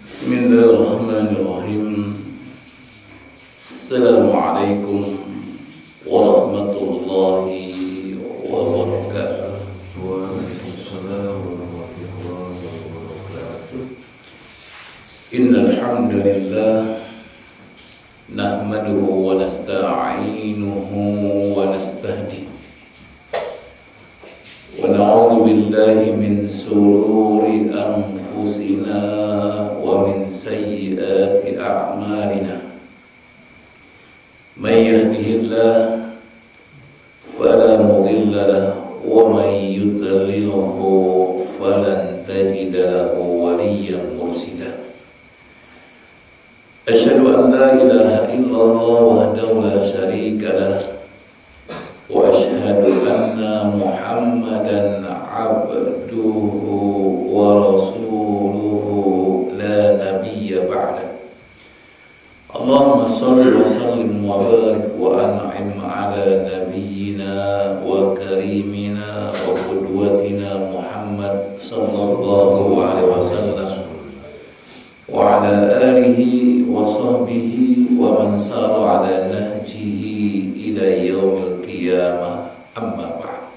Bismillahirrahmanirrahim. Assalamualaikum warahmatullahi wabarakatuh. Waalaikumsalam warahmatullahi wabarakatuh. Innal hamdalillah nahmaduhu wa nasta'inuhu wa nastahdihi wa na'udzu billahi min shururi anfusina wa min sayyiati a'malina. May yahdihillahu fala mudilla lahu wa may yudlilhu falan tajida lahu waliyyan mursyida. Asyhadu an la ilaha illallah wahdahu la syarika lah wa asyhadu anna Muhammadan abduhu wa rasuluhu la nabiyya ba'da. Allahumma shalli wa sallim wa barik wa an'im ala nabiyyina wa karimina wa qudwatina Muhammad sallallahu alaihi wasallam wa ala alihi wa sahbihi wa man sara ala nahjihi ila yaumil qiyamah, amma ba'd.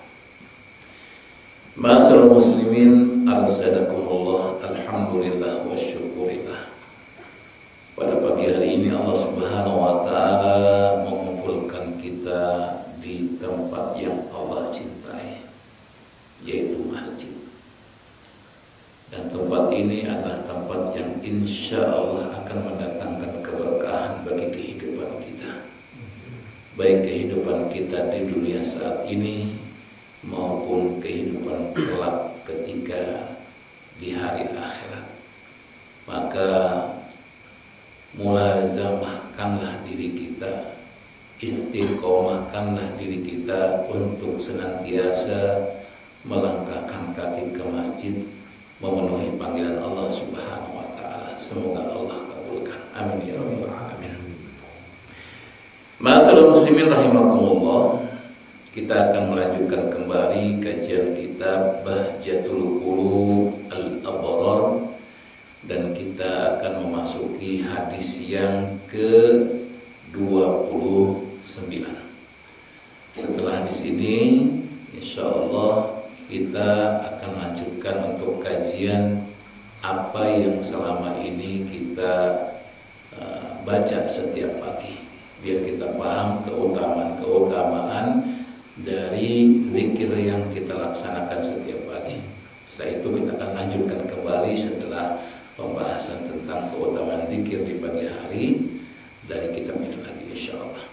Ma'asyiral muslimin, arsadakumullah, alhamdulillah wa syukurillah. Pada pagi hari ini Allah Subhanahu wa taala mengumpulkan kita di tempat yang Allah cintai, yaitu masjid. Dan tempat ini adalah tempat yang insya Allah akan mendatangkan keberkahan bagi kehidupan kita, baik kehidupan kita di dunia saat ini maupun kehidupan kelak ketika di hari akhirat. Maka mulazamahkanlah diri kita, istiqomahkanlah diri kita untuk senantiasa melangkahkan kaki ke masjid, memenuhi panggilan Allah Subhanahu wa taala. Semoga Allah kabulkan. Amin ya rabbal alamin. Ma'asyiral muslimin rahimakumullah, kita akan melanjutkan kembali kajian kitab Bahjatul Qulub Al-Abrar, dan kita akan memasuki hadis yang ke-29. Setelah hadis ini insyaallah kita akan lanjutkan untuk kajian apa yang selama ini kita baca setiap pagi, biar kita paham keutamaan dari zikir yang kita laksanakan setiap pagi. Setelah itu kita akan lanjutkan kembali setelah pembahasan tentang keutamaan zikir di pagi hari dari kitab ini lagi insyaallah.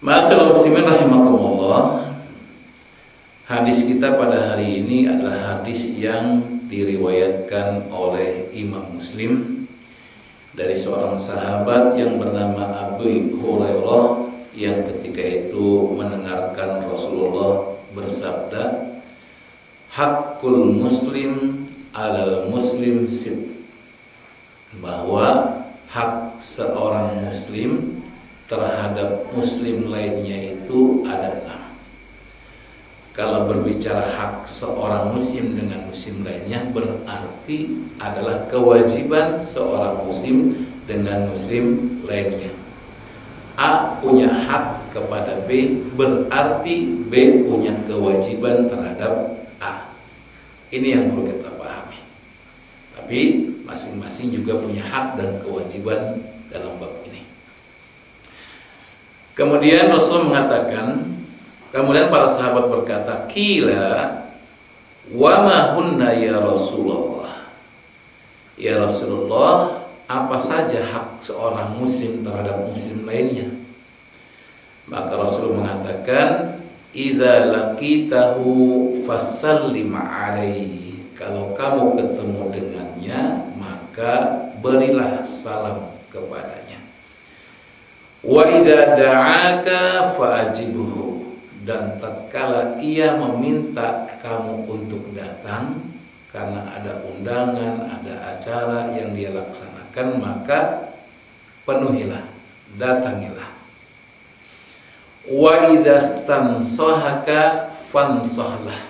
Ma'asyiral muslimin rahimakumullah, hadis kita pada hari ini adalah hadis yang diriwayatkan oleh Imam Muslim dari seorang sahabat yang bernama Abu Hurairah, yang ketika itu mendengarkan Rasulullah bersabda, "Haqqul muslim alal muslim sit", bahwa hak seorang muslim terhadap muslim lainnya itu ada 6. Kalau berbicara hak seorang muslim dengan muslim lainnya, berarti adalah kewajiban seorang muslim dengan muslim lainnya. A punya hak kepada B, berarti B punya kewajiban terhadap A. Ini yang perlu kita pahami. Tapi masing-masing juga punya hak dan kewajiban dalam bab ini. Kemudian Rasul mengatakan, kemudian para sahabat berkata, "Qila wa ma hunna ya Rasulullah?" Ya Rasulullah, apa saja hak seorang muslim terhadap muslim lainnya? Maka Rasul mengatakan, "Idza laqitahu fasallim alaihi." Kalau kamu ketemu dengannya, maka berilah salam kepadanya. "Wa idza da'aka fa'ajibhu." Dan tatkala ia meminta kamu untuk datang karena ada undangan, ada acara yang dia laksanakan, maka penuhilah, datangilah. "Wa idza stansahaka fansahlah."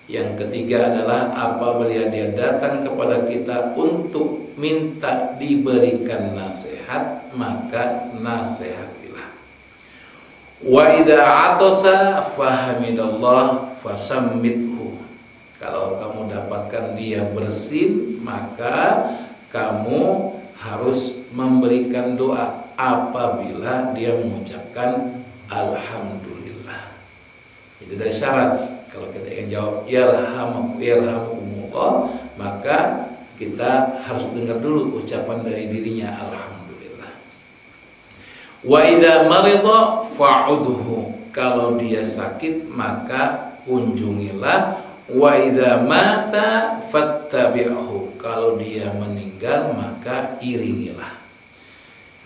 Yang ketiga adalah apabila dia datang kepada kita untuk minta diberikan nasihat, maka nasihatilah. Wa idza atasa fahamidallah fasammithu. Kalau kamu dapatkan dia bersin, maka kamu harus memberikan doa apabila dia mengucapkan alhamdulillah. Jadi dari syarat kalau kita ingin jawab yarhamukumullah, maka kita harus dengar dulu ucapan dari dirinya alhamdulillah. Wa idza marida fa'udhu. Kalau dia sakit maka kunjungilah. Wa idza mata fattabi'hu. Kalau dia meninggal maka iringilah.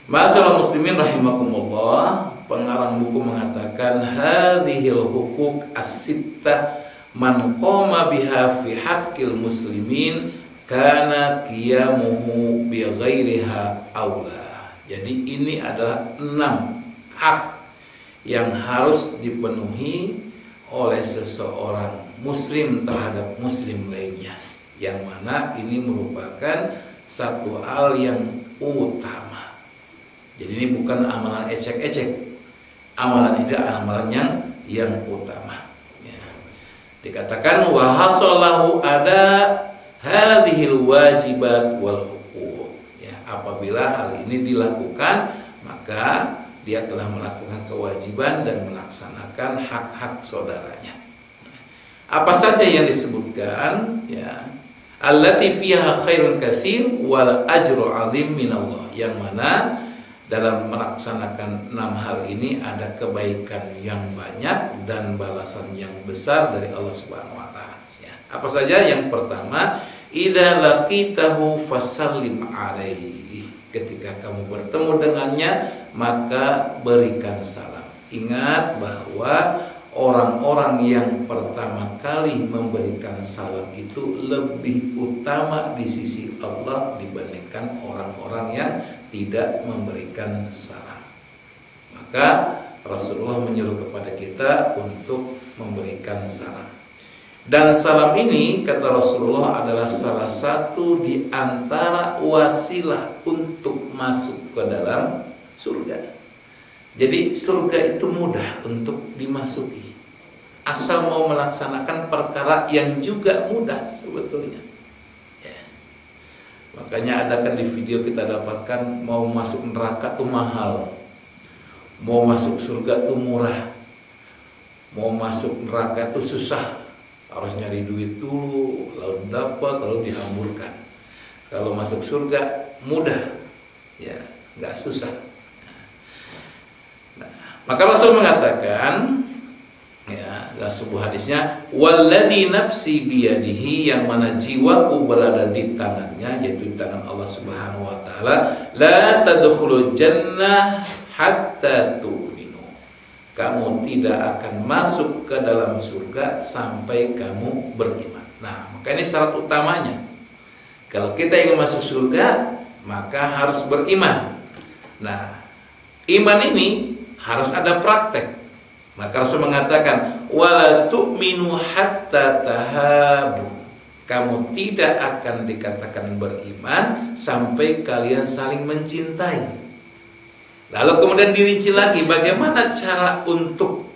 Ma'asyiral muslimin rahimakumullah, pengarang buku mengatakan hadhil hukuk as-sittah man qama biha fi haqqil muslimin kana qiyamuhu bi ghairiha aula. Jadi ini adalah 6 hak yang harus dipenuhi oleh seseorang muslim terhadap muslim lainnya, yang mana ini merupakan satu hal yang utama. Jadi ini bukan amalan ecek-ecek, amalan ini amalan yang utama. Ya. Dikatakan wa hasallahu ada hadhil wajibat wal huquq. Ya, apabila hal ini dilakukan, maka dia telah melakukan kewajiban dan melaksanakan hak-hak saudaranya. Apa saja yang disebutkan? Ya, allati fiha khairun katsir wal ajru azim minallah. Yang mana dalam melaksanakan 6 hal ini ada kebaikan yang banyak dan balasan yang besar dari Allah Subhanahu wa taala. Ya. Apa saja? Yang pertama, idza laqitahu fasallim alaihi. Ketika kamu bertemu dengannya, maka berikan salam. Ingat bahwa orang-orang yang pertama kali memberikan salam itu lebih utama di sisi Allah dibandingkan orang-orang yang tidak memberikan salam. Maka Rasulullah menyuruh kepada kita untuk memberikan salam. Dan salam ini, kata Rasulullah, adalah salah satu di antara wasilah untuk masuk ke dalam surga. Jadi surga itu mudah untuk dimasuki, asal mau melaksanakan perkara yang juga mudah sebetulnya. Makanya ada kan di video kita dapatkan, mau masuk neraka tuh mahal, mau masuk surga tuh murah, mau masuk neraka tuh susah, harus nyari duit dulu, lalu dapat, lalu dihamburkan. Kalau masuk surga mudah, ya nggak susah. Nah, maka Rasul mengatakan, ya, dalam sebuah hadisnya, walladzi nafsi biyadihi, yang mana jiwaku berada di tangannya, yaitu di tangan Allah Subhanahu wa taala, la tadkhulul jannah hatta tu'minu. Kamu tidak akan masuk ke dalam surga sampai kamu beriman. Nah, maka ini syarat utamanya. Kalau kita ingin masuk surga, maka harus beriman. Nah, iman ini harus ada praktek. Maka Rasul mengatakan, wala tu'minu hatta tahabu. Kamu tidak akan dikatakan beriman sampai kalian saling mencintai. Lalu kemudian dirinci lagi bagaimana cara untuk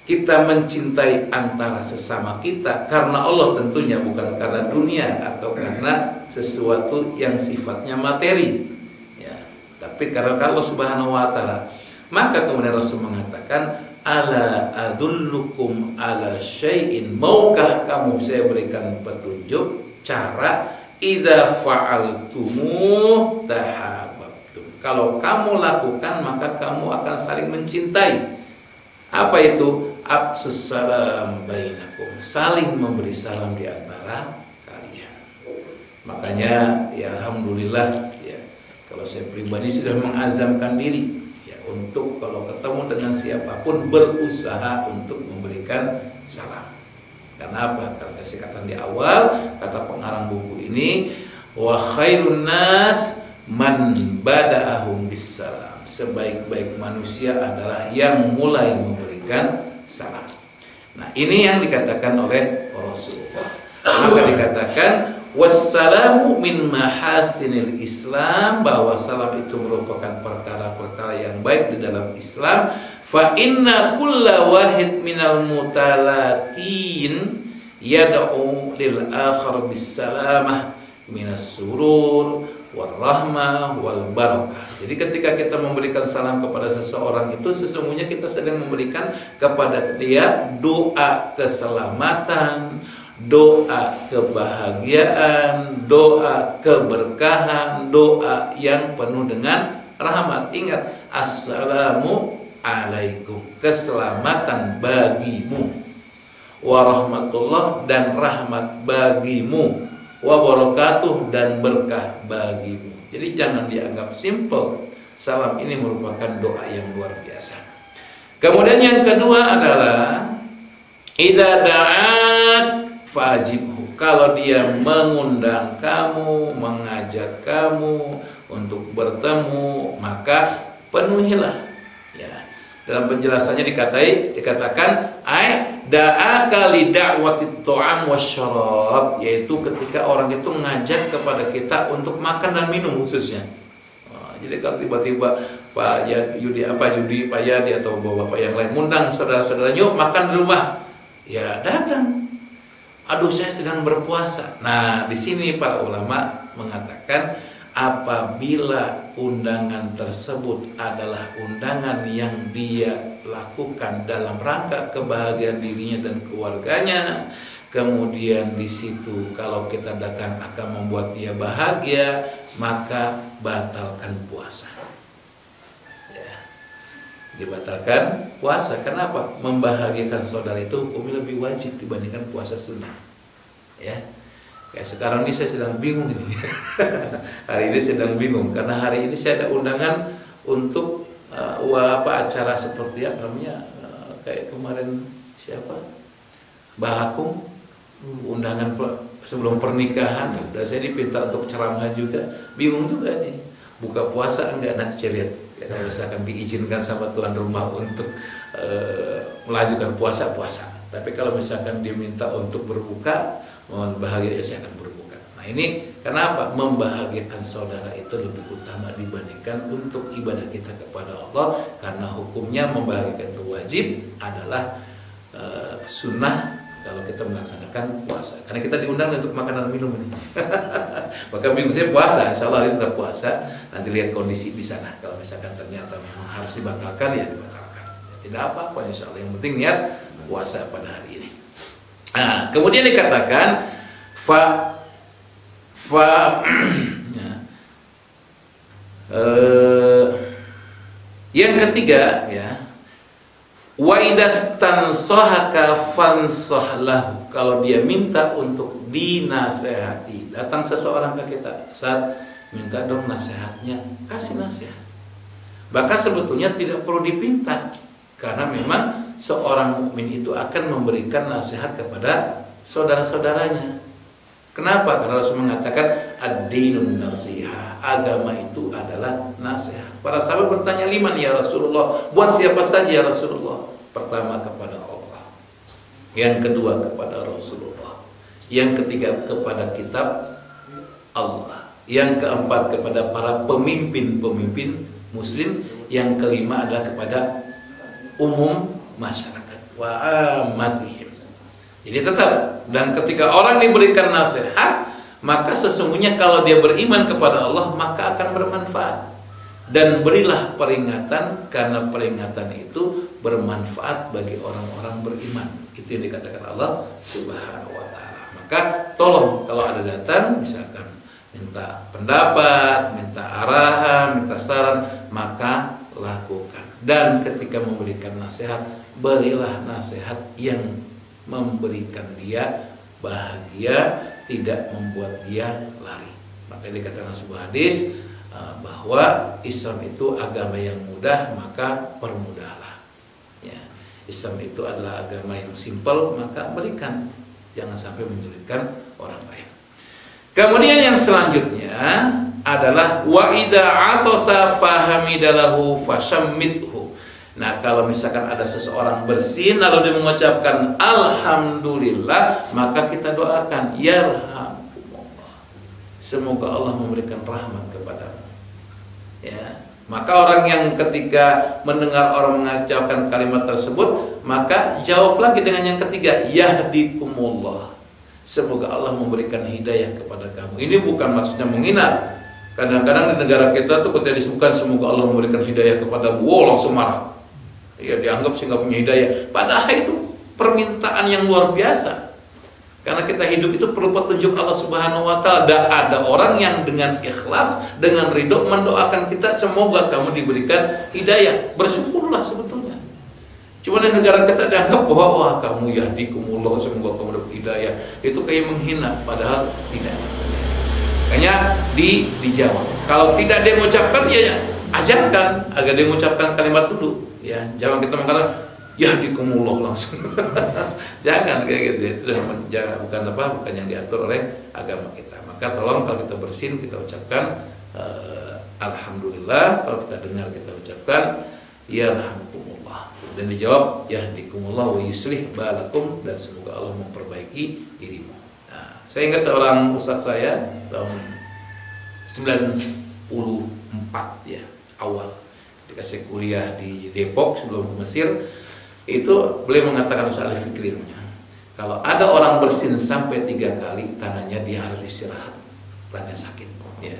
kita mencintai antara sesama kita, karena Allah tentunya, bukan karena dunia atau karena sesuatu yang sifatnya materi. Ya, tapi karena Allah Subhanahu wa taala. Maka kemudian Rasul mengatakan, ala adullukum ala syai'in, maukah kamu saya berikan petunjuk cara idza fa'altumuh tahabbtum. Kalau kamu lakukan maka kamu akan saling mencintai. Apa itu? Absus salam bainakum, saling memberi salam di antara kalian. Makanya ya alhamdulillah ya, kalau saya pribadi sudah mengazamkan diri untuk kalau ketemu dengan siapapun berusaha untuk memberikan salam. Karena apa? Karena saya katakan di awal, kata pengarang buku ini, wa khairun nas man bada'ahum bisalam. Sebaik-baik manusia adalah yang mulai memberikan salam. Nah, ini yang dikatakan oleh Rasulullah. Maka dikatakan wassalamu min mahasinil Islam, bahwa salam itu merupakan perkara-perkara yang baik di dalam Islam. Fa inna kulla wahid minal mutalatin yad'u lil akhar bis salamah minas surur wal rahmah wal barakah. Jadi ketika kita memberikan salam kepada seseorang itu sesungguhnya kita sedang memberikan kepada dia doa keselamatan, doa kebahagiaan, doa keberkahan, doa yang penuh dengan rahmat. Ingat, assalamu alaikum, keselamatan bagimu, warahmatullah, dan rahmat bagimu, wabarakatuh, dan berkah bagimu. Jadi jangan dianggap simple. Salam ini merupakan doa yang luar biasa. Kemudian yang kedua adalah idza da'at fajibhu. Kalau dia mengundang kamu, mengajak kamu untuk bertemu, maka penuhilah. Ya. Dalam penjelasannya dikatakan da'aka li da'wati ta'am wasyarab, yaitu ketika orang itu ngajak kepada kita untuk makan dan minum khususnya. Jadi kalau tiba-tiba Pak Yudi, Pak Yadi atau bapak yang lain ngundang saudara-saudara, yuk makan di rumah, ya datang. Aduh, saya sedang berpuasa. Nah, di sini para ulama mengatakan apabila undangan tersebut adalah undangan yang dia lakukan dalam rangka kebahagiaan dirinya dan keluarganya, kemudian di situ kalau kita datang akan membuat dia bahagia, maka batalkan puasa. Ya. Dibatalkan puasa. Kenapa? Membahagiakan saudara itu hukumnya lebih wajib dibandingkan puasa sunnah. Ya. Kayak sekarang ini saya sedang bingung ini. Hari ini sedang bingung karena hari ini saya ada undangan untuk acara seperti apa namanya, kayak kemarin siapa? Bahakung, undangan sebelum pernikahan, dan saya dipinta untuk ceramah juga. Bingung juga nih, buka puasa enggak, nanti saya lihat. Kalau misalkan diizinkan sama tuan rumah untuk melanjutkan puasa. Tapi kalau misalkan diminta untuk berbuka, bahagia, saya akan berbuka. Nah, ini kenapa? Membahagiakan saudara itu lebih utama dibandingkan untuk ibadah kita kepada Allah, karena hukumnya membahagiakan itu wajib adalah sunnah kalau kita melaksanakan puasa. Karena kita diundang untuk makan dan minum ini. Maka minggu saya puasa, insya Allah hari ini tetap puasa. Nanti lihat kondisi di sana. Kalau misalkan ternyata memang harus dibatalkan, ya dibatalkan. Ya, tidak apa-apa, insya Allah. Yang penting niat puasa pada hari ini. Nah, kemudian dikatakan yang ketiga, ya, wa idastansahaka fansahlahu. Kalau dia minta untuk dinasehati, datang seseorang ke kita, saat minta dong nasihatnya, kasih nasihat. Bahkan sebetulnya tidak perlu dipinta, karena memang seorang mukmin itu akan memberikan nasihat kepada saudara-saudaranya. Kenapa? Karena Rasul mengatakan ad-dinun nasihah, agama itu adalah nasihat. Para sahabat bertanya, liman ya Rasulullah, buat siapa saja ya Rasulullah? Pertama kepada Allah, yang kedua kepada Rasulullah, yang ketiga kepada kitab Allah, yang keempat kepada para pemimpin muslim, yang kelima adalah kepada umum masyarakat wa amatihim. Jadi tetap, dan ketika orang diberikan nasihat, maka sesungguhnya kalau dia beriman kepada Allah maka akan bermanfaat. Dan berilah peringatan, karena peringatan itu bermanfaat bagi orang-orang beriman. Itu yang dikatakan Allah Subhanahu wa taala. Maka tolong kalau ada datang misalkan minta pendapat, minta arahan, minta saran, maka lakukan. Dan ketika memberikan nasihat, berilah nasihat yang memberikan dia bahagia, tidak membuat dia lari. Maka dikatakan sebuah hadis bahwa Islam itu agama yang mudah, maka permudahlah. Ya, Islam itu adalah agama yang simpel, maka berikan, jangan sampai menyulitkan orang lain. Kemudian yang selanjutnya adalah wa idza atasa fahamidalahu fashammithu. Nah, kalau misalkan ada seseorang bersin lalu dia mengucapkan alhamdulillah, maka kita doakan yarhamukallah, semoga Allah memberikan rahmat kepadamu. Ya, maka orang yang ketika mendengar orang mengucapkan kalimat tersebut, maka jawab lagi dengan yang ketiga, yahdikumullah, semoga Allah memberikan hidayah kepada kamu. Ini bukan maksudnya menghina. Kadang-kadang di negara kita tuh ketika disebutkan semoga Allah memberikan hidayah kepada wow, langsung marah. Ya, dianggap sih nggak punya hidayah. Padahal itu permintaan yang luar biasa. Karena kita hidup itu perlu petunjuk Allah Subhanahu wa Ta'ala. Dan ada orang yang dengan ikhlas, dengan ridho mendoakan kita semoga kamu diberikan hidayah. Bersyukurlah sebetulnya. Cuma di negara kita dianggap bahwa wah, kamu yahdikumullah, semoga kamu dapat hidayah. Itu kayak menghina, padahal tidak. Makanya dijawab. Kalau tidak dia mengucapkan, ya ajarkan agar dia mengucapkan kalimat dulu. Ya, jangan kita mengatakan yahdikumullah langsung. Jangan kayak gitu. Itu bukan yang diatur oleh agama kita. Maka tolong kalau kita bersin kita ucapkan alhamdulillah. Kalau kita dengar kita ucapkan yarhamukumullah. Dan dijawab yahdikumullah wa yuslih balakum, dan semoga Allah memperbaiki dirimu. Nah, saya ingat seorang ustaz saya tahun 94 ya awal, ketika saya kuliah di Depok sebelum ke Mesir, itu beliau mengatakan Ustaz Ali Fikri, kalau ada orang bersin sampai 3 kali, tandanya dia harus istirahat, tanda sakit. Ya.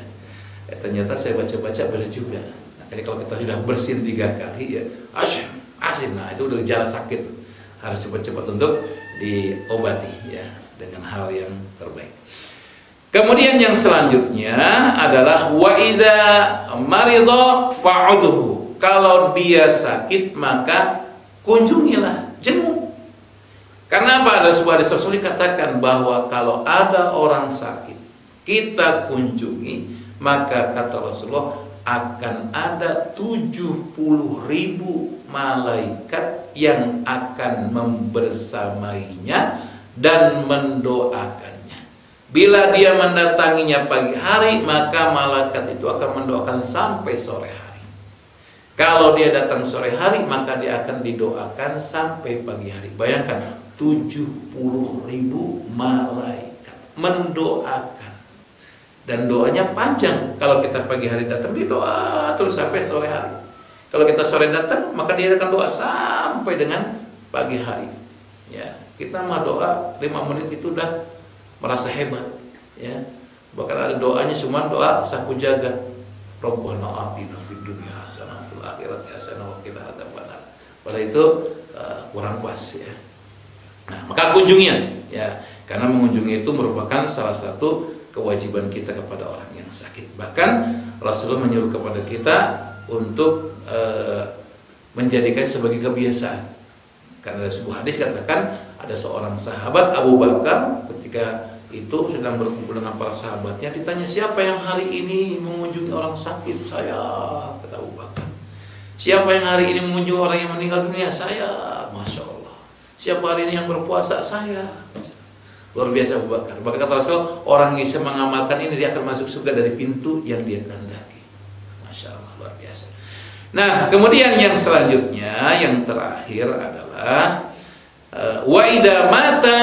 Ternyata saya baca-baca benar juga. Nah, jadi kalau kita sudah bersin 3 kali, ya asin, nah itu udah gejala sakit, harus cepat-cepat untuk diobati ya dengan hal yang terbaik. Kemudian yang selanjutnya adalah wa idza maridha fa'udhu. Kalau dia sakit maka kunjungilah, jenguk. Karena apa? Ada sebuah hadis Rasul dikatakan bahwa kalau ada orang sakit kita kunjungi, maka kata Rasulullah akan ada 70.000 malaikat yang akan membersamainya dan mendoakannya. Bila dia mendatanginya pagi hari, maka malaikat itu akan mendoakan sampai sore hari. Kalau dia datang sore hari, maka dia akan didoakan sampai pagi hari. Bayangkan 70.000 malaikat mendoakan. Dan doanya panjang. Kalau kita pagi hari datang, dia doa terus sampai sore hari. Kalau kita sore datang, maka dia akan doa sampai dengan pagi hari. Ya, kita mah doa 5 menit itu udah merasa hebat, ya. Bahkan ada doanya cuma doa sapu jagat. Rabbana atina fid dunya hasanah fil akhirati hasanah wa qina adzabannar. Pada itu kurang pas ya. Nah, maka kunjungian ya, karena mengunjungi itu merupakan salah satu kewajiban kita kepada orang yang sakit. Bahkan Rasulullah menyuruh kepada kita untuk menjadikan sebagai kebiasaan. Karena ada sebuah hadis katakan ada seorang sahabat Abu Bakar ketika itu sedang berkumpul dengan para sahabatnya, ditanya siapa yang hari ini mengunjungi orang sakit? Saya, kata Abu Bakar. Siapa yang hari ini mengunjungi orang yang meninggal dunia? Saya. Masya Allah. Siapa hari ini yang berpuasa? Saya. Luar biasa Abu Bakar. Maka kata Rasul, orang yang bisa mengamalkan ini dia akan masuk surga dari pintu yang dia kehendaki. Masya Allah, luar biasa. Nah, kemudian yang selanjutnya, yang terakhir adalah wa idza mata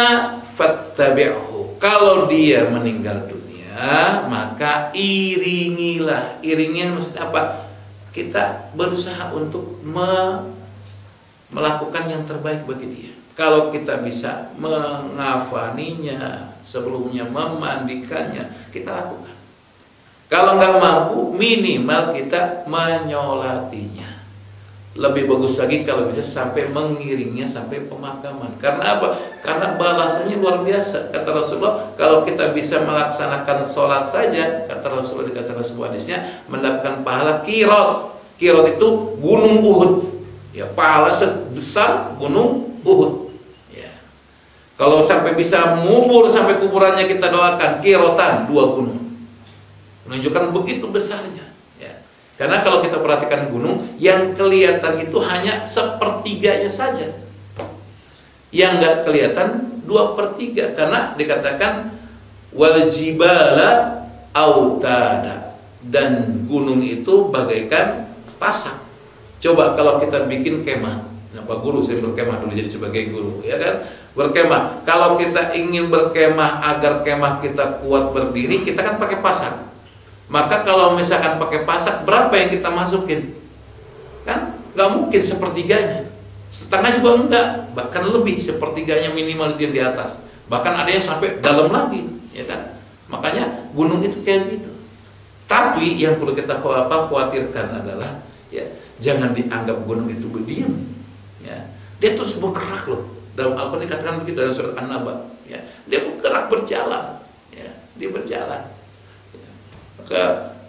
fattabi'hu. Kalau dia meninggal dunia, maka iringilah. Iringilah maksudnya apa? Kita berusaha untuk melakukan yang terbaik bagi dia. Kalau kita bisa mengafaninya, sebelumnya memandikannya, kita lakukan. Kalau nggak mampu, minimal kita menyolatinya. Lebih bagus lagi kalau bisa sampai mengiringnya sampai pemakaman. Karena apa? Karena balasannya luar biasa. Kata Rasulullah, kalau kita bisa melaksanakan sholat saja, kata Rasulullah, dikatakan sebuah hadisnya, mendapatkan pahala kirot. Kirot itu gunung Uhud. Ya, pahala sebesar gunung Uhud. Ya. Kalau sampai bisa mengubur sampai kuburannya kita doakan kirotan 2 gunung. Menunjukkan begitu besarnya. Karena kalau kita perhatikan gunung, yang kelihatan itu hanya 1/3-nya saja. Yang nggak kelihatan 2/3, karena dikatakan wal jibala autada, dan gunung itu bagaikan pasak. Coba kalau kita bikin kemah, Pak Guru, saya berkemah dulu jadi sebagai guru, ya kan? Berkemah. Kalau kita ingin berkemah agar kemah kita kuat berdiri, kita kan pakai pasak. Maka kalau misalkan pakai pasak, berapa yang kita masukin? Kan nggak mungkin sepertiganya, setengah juga enggak, bahkan lebih, sepertiganya minimal itu yang di atas. Bahkan ada yang sampai dalam lagi, ya kan? Makanya gunung itu kayak gitu. Tapi yang perlu kita khawatirkan adalah, ya, jangan dianggap gunung itu berdiam. Ya, dia terus bergerak loh. Dalam Al-Quran dikatakan begitu dalam surat An-Naba. Ya, dia bergerak, berjalan. Ya, dia berjalan. Ya, maka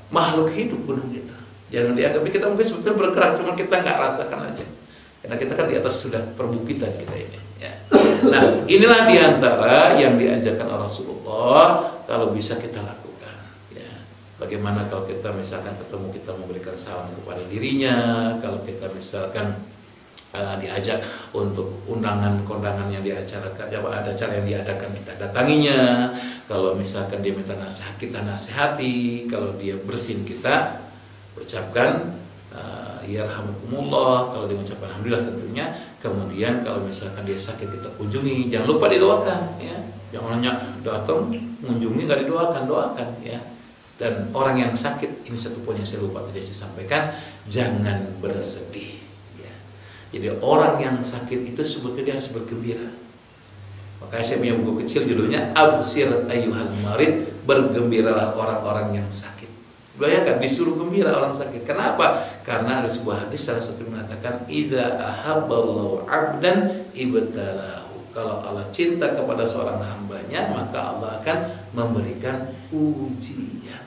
makhluk hidup gunung itu. Jangan dianggap kita mungkin sebetulnya bergerak, cuma kita nggak rasakan aja. Karena kita kan di atas sudah perbukitan kita ini. Ya. Nah, inilah diantara yang diajarkan oleh Rasulullah kalau bisa kita lakukan. Ya. Bagaimana kalau kita misalkan ketemu, kita memberikan salam kepada dirinya. Kalau kita misalkan diajak untuk undangan-kondangan yang diacarakan, ada acara yang diadakan, kita datanginya. Kalau misalkan dia minta nasihat, kita nasihati. Kalau dia bersin, kita ucapkan yarhamukumullah. Kalau dia mengucapkan alhamdulillah tentunya. Kemudian kalau misalkan dia sakit, kita kunjungi. Jangan lupa didoakan, ya. Jangan hanya datang mengunjungi nggak didoakan, doakan, ya. Dan orang yang sakit, ini satu poin yang saya lupa tadi saya sampaikan, jangan bersedih. Jadi orang yang sakit itu sebetulnya harus bergembira. Makanya saya punya buku kecil judulnya Absir Ayyuhal Marid, bergembiralah orang-orang yang sakit. Bayangkan disuruh gembira orang sakit. Kenapa? Karena ada sebuah hadis salah satu mengatakan idza ahabballahu 'abdan ibtalahu. Kalau Allah cinta kepada seorang hambanya, maka Allah akan memberikan ujian.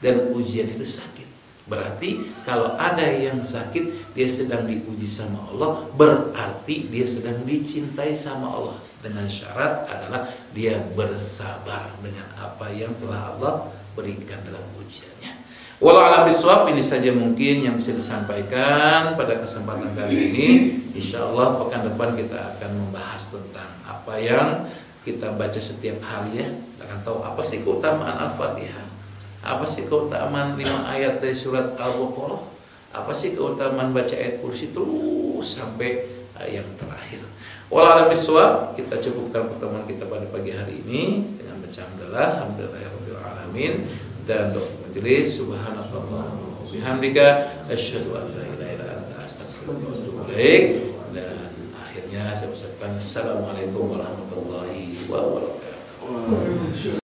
Dan ujian itu sakit. Berarti kalau ada yang sakit, dia sedang diuji sama Allah, berarti dia sedang dicintai sama Allah. Dengan syarat adalah dia bersabar dengan apa yang telah Allah berikan dalam ujiannya. Walau alam biswab, ini saja mungkin yang bisa disampaikan pada kesempatan kali ini. Insya Allah pekan depan kita akan membahas tentang apa yang kita baca setiap hari, ya. Kita akan tahu apa sih keutamaan Al-Fatihah. Apa sih keutamaan 5 ayat dari surat Al-Baqarah? Apa sih keutamaan baca ayat kursi terus sampai yang terakhir? Walau alam biswab, kita cukupkan pertemuan kita pada pagi hari ini dengan baca alhamdulillahirabbil alamin dan doa majelis. Subhanakallahumma wa bihamdika asyhadu an la ilaha illa anta astaghfiruka wa atubu ilaik. Dan akhirnya saya ucapkan assalamualaikum warahmatullahi wabarakatuh.